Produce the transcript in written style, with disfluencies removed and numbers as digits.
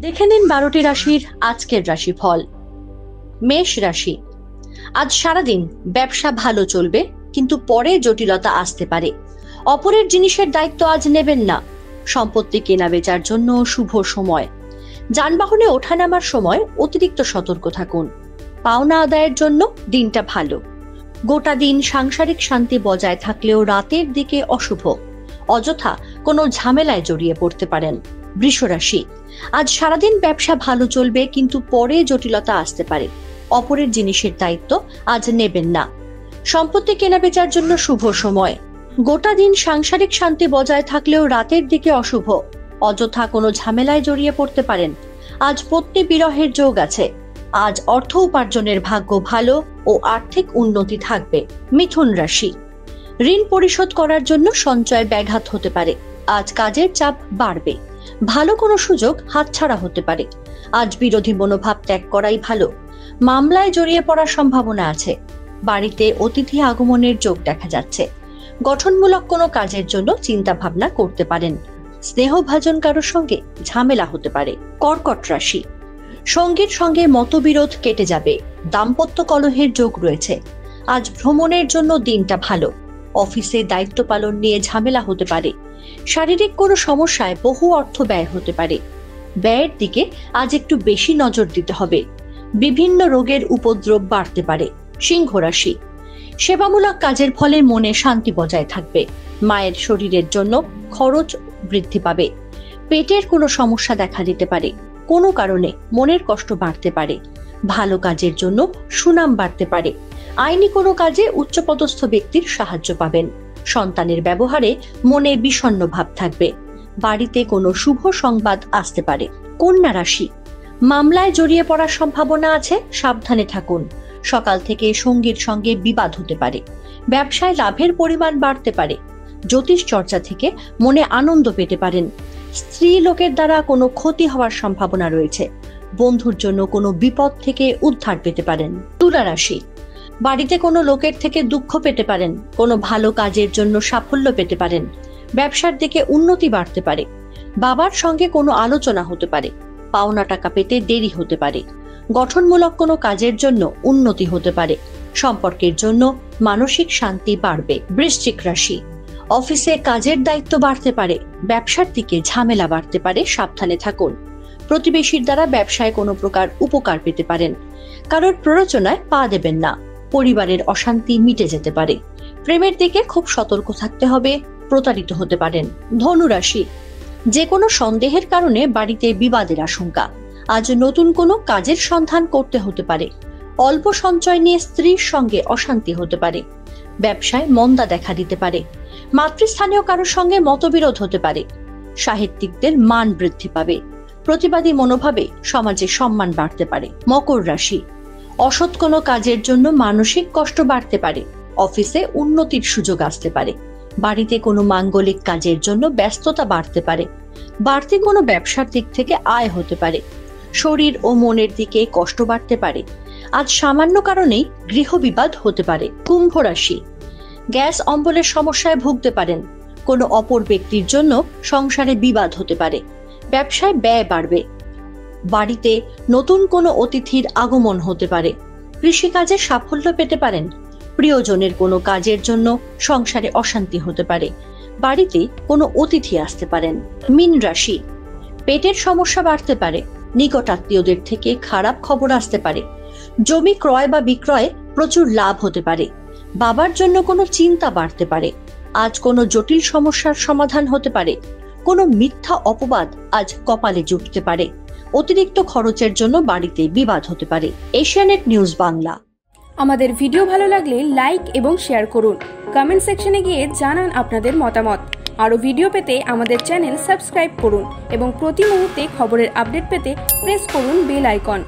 দেখে নিন 12টি রাশির আজকের রাশিফল। মেষ রাশি, আজ সারাদিন ব্যবসা ভালো চলবে, কিন্তু পরে জটিলতা আসতে পারে। অপরের জিনিসের দায়িত্ব আজ নেবেন না। সম্পত্তি কেনা বেচার জন্য শুভ সময়। যানবাহনে ওঠানামার সময় অতিরিক্ত সতর্ক থাকুন। পাওনা আদায়ের জন্য দিনটা ভালো। গোটা দিন সাংসারিক শান্তি বজায় থাকলেও রাতের দিকে অশুভ। অযথা কোনো ঝামেলায় জড়িয়ে পড়তে পারেন। বৃষ রাশি, আজ সারাদিন ব্যবসা ভালো চলবে, কিন্তু পরে জটিলতা আসতে পারে। অপরের জিনিসের দায়িত্ব আজ নেবেন না। সম্পত্তি কেনা বেচার জন্য শুভ সময়। গোটা দিন সাংসারিক শান্তি বজায় থাকলেও রাতের দিকে অশুভ। অযথা কোনো ঝামেলায় জড়িয়ে পড়তে পারেন। আজ পত্নী বিরহের যোগ আছে। আজ অর্থ উপার্জনের ভাগ্য ভালো ও আর্থিক উন্নতি থাকবে। মিথুন রাশি, ঋণ পরিশোধ করার জন্য সঞ্চয় ব্যাঘাত হতে পারে। আজ কাজের চাপ বাড়বে। ভালো কোনো সুযোগ হাতছাড়া হতে পারে। আজ বিরোধী মনোভাব ত্যাগ করাই ভালো। মামলায় জড়িয়ে পড়ার সম্ভাবনা আছে। বাড়িতে অতিথি আগমনের যোগ দেখা যাচ্ছে। গঠনমূলক কোনো কাজের জন্য চিন্তা ভাবনা করতে পারেন। স্নেহভাজন কারোর সঙ্গে ঝামেলা হতে পারে। কর্কট রাশি, সঙ্গীর সঙ্গে মতবিরোধ কেটে যাবে। দাম্পত্য কলহের যোগ রয়েছে। আজ ভ্রমণের জন্য দিনটা ভালো। অফিসে দায়িত্ব পালন নিয়ে ঝামেলা হতে পারে। শারীরিক কোনো সমস্যায় বহু অর্থ ব্যয় হতে পারে। ব্যয়ের দিকে আজ একটু বেশি নজর দিতে হবে। বিভিন্ন রোগের উপদ্রব বাড়তে পারে। সিংহ রাশি, সেবামূলক কাজের ফলে মনে শান্তি বজায় থাকবে। মায়ের শরীরের জন্য খরচ বৃদ্ধি পাবে। পেটের কোনো সমস্যা দেখা দিতে পারে। কোনো কারণে মনের কষ্ট বাড়তে পারে। ভালো কাজের জন্য সুনাম বাড়তে পারে। আইনি কোনো কাজে উচ্চপদস্থ ব্যক্তির সাহায্য পাবেন। সন্তানের ব্যবহারে মনে বিষণ্ণ ভাব থাকবে। বাড়িতে কোনো শুভ সংবাদ আসতে পারে। কন্যা রাশি, মামলায় জড়িয়ে পড়ার সম্ভাবনা আছে, সাবধানে থাকুন। সকাল থেকে সঙ্গীর সঙ্গে বিবাদ হতে পারে। ব্যবসায় লাভের পরিমাণ বাড়তে পারে। জ্যোতিষ চর্চা থেকে মনে আনন্দ পেতে পারেন। স্ত্রী লোকের দ্বারা কোনো ক্ষতি হওয়ার সম্ভাবনা রয়েছে। বন্ধুর জন্য কোনো বিপদ থেকে উদ্ধার পেতে পারেন। তুলা রাশি, বাড়িতে কোনো লোকের থেকে দুঃখ পেতে পারেন। কোনো ভালো কাজের জন্য সাফল্য পেতে পারেন। ব্যবসার দিকে উন্নতি বাড়তে পারে। বাবার সঙ্গে কোনো আলোচনা হতে পারে। পাওনা টাকা পেতে দেরি হতে পারে। গঠনমূলক কোনো কাজের জন্য উন্নতি হতে পারে। সম্পর্কের জন্য মানসিক শান্তি বাড়বে। বৃশ্চিক রাশি, অফিসে কাজের দায়িত্ব বাড়তে পারে। ব্যবসার দিকে ঝামেলা বাড়তে পারে, সাবধানে থাকুন। প্রতিবেশীর দ্বারা ব্যবসায় কোনো প্রকার উপকার পেতে পারেন। কারোর প্ররোচনায় পা দেবেন না। পরিবারের অশান্তি মিটে যেতে পারে। প্রেমের দিকে খুব সতর্ক থাকতে হবে, প্রতারিত হতে পারেন। ধনু রাশি, যে কোনো সন্দেহের কারণে বাড়িতে বিবাদের আশঙ্কা। আজ নতুন কোনো কাজের সন্ধান করতে হতে পারে। অল্প সঞ্চয় নিয়ে স্ত্রীর সঙ্গে অশান্তি হতে পারে। ব্যবসায় মন্দা দেখা দিতে পারে। মাতৃস্থানীয় কারোর সঙ্গে মতবিরোধ হতে পারে। সাহিত্যিকদের মান বৃদ্ধি পাবে। প্রতিবাদী মনোভাবে সমাজে সম্মান বাড়তে পারে। মকর রাশি, অসৎ কোনো কাজের জন্য মানসিক কষ্ট বাড়তে পারে। অফিসে উন্নতির সুযোগ আসতে পারে। বাড়িতে কোনো মাঙ্গলিক কাজের জন্য ব্যস্ততা বাড়তে পারে। বাড়তি কোনো ব্যবসার দিক থেকে আয় হতে পারে। শরীর ও মনের দিকে কষ্ট বাড়তে পারে। আজ সামান্য কারণেই গৃহবিবাদ হতে পারে। কুম্ভ রাশি, গ্যাস অম্বলের সমস্যায় ভুগতে পারেন। কোনো অপর ব্যক্তির জন্য সংসারে বিবাদ হতে পারে। ব্যবসায় ব্যয় বাড়বে। বাড়িতে নতুন কোনো অতিথির আগমন হতে পারে। কৃষিকাজে সাফল্য পেতে পারেন। প্রিয়জনের কোনো কাজের জন্য সংসারে অশান্তি হতে পারে। বাড়িতে কোনো অতিথি আসতে পারেন। মীন রাশি, পেটের সমস্যা বাড়তে পারে। নিকট আত্মীয়দের থেকে খারাপ খবর আসতে পারে। জমি ক্রয় বা বিক্রয়ে প্রচুর লাভ হতে পারে। বাবার জন্য কোনো চিন্তা বাড়তে পারে। আজ কোনো জটিল সমস্যার সমাধান হতে পারে। কোনো মিথ্যা অপবাদ আজ কপালে জুটতে পারে। অতিরিক্ত খরচের জন্য বাড়িতে বিবাদ হতে পারে। এশিয়ানেট নিউজ বাংলা। আমাদের ভিডিও ভালো লাগলে লাইক এবং শেয়ার করুন। কমেন্ট সেকশনে গিয়ে জানান আপনাদের মতামত। আরও ভিডিও পেতে আমাদের চ্যানেল সাবস্ক্রাইব করুন এবং প্রতি মুহূর্তে খবরের আপডেট পেতে প্রেস করুন বেল আইকন।